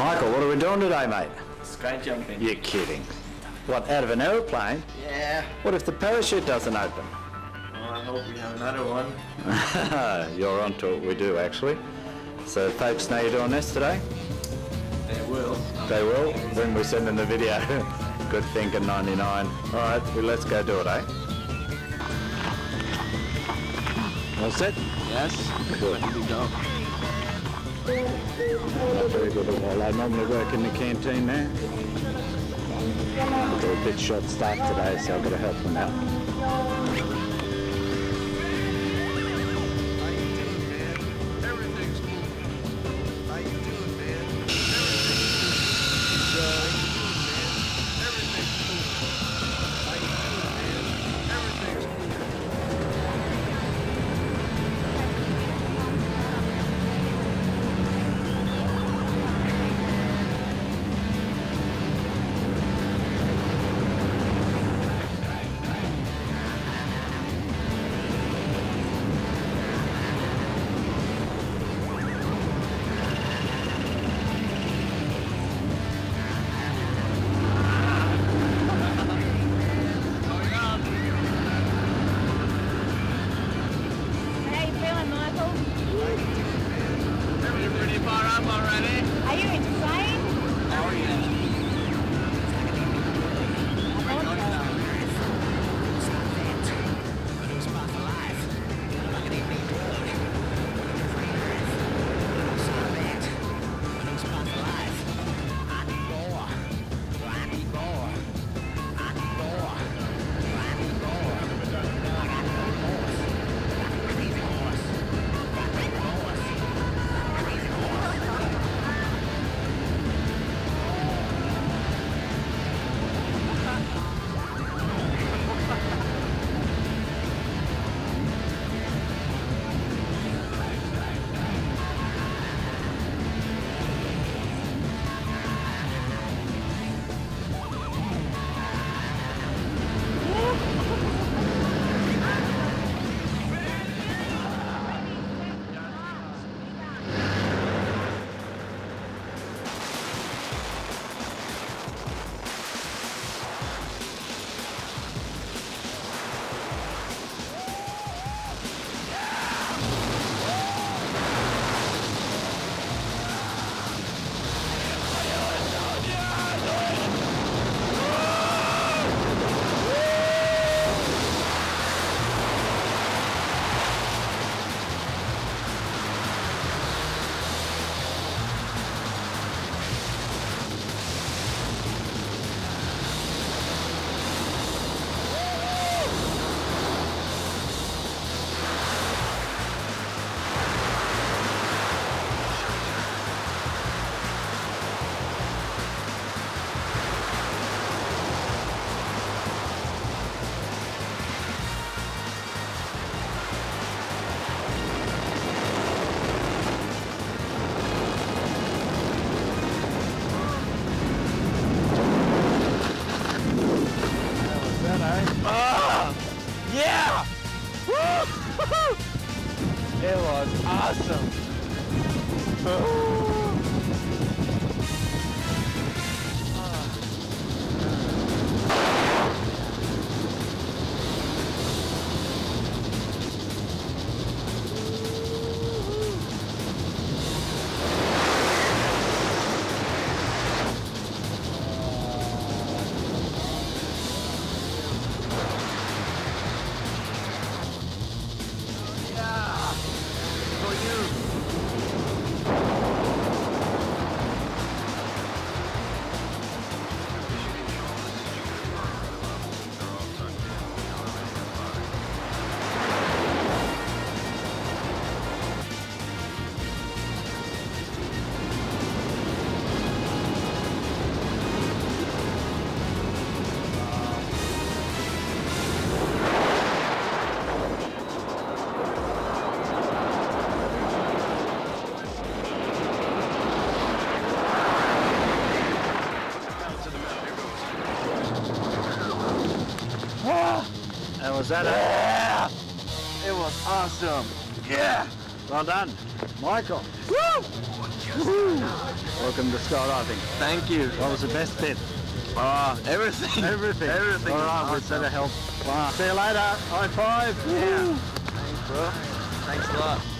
Michael, what are we doing today, mate? Sky jumping. You're kidding. What, out of an aeroplane? Yeah. What if the parachute doesn't open? Well, I hope we have another one. You're on to it, we do actually. So folks know you're doing this today? They will. They will, when we send them the video. Good thinking, 99. Alright, well, let's go do it, eh? All set? Yes. Good. Here we go. Not very good at all. I normally work in the canteen there. They're a bit short staffed today, so I've got to help them out. Yeah! Woo! It was awesome. And was that Yeah! It was awesome. Yeah! Well done. Michael. Woo! Welcome to skydiving. Thank you. What was the best bit? Everything. Everything. Everything. All right, we better help. Wow. See you later. High five. Yeah. Thanks, bro. Thanks a lot.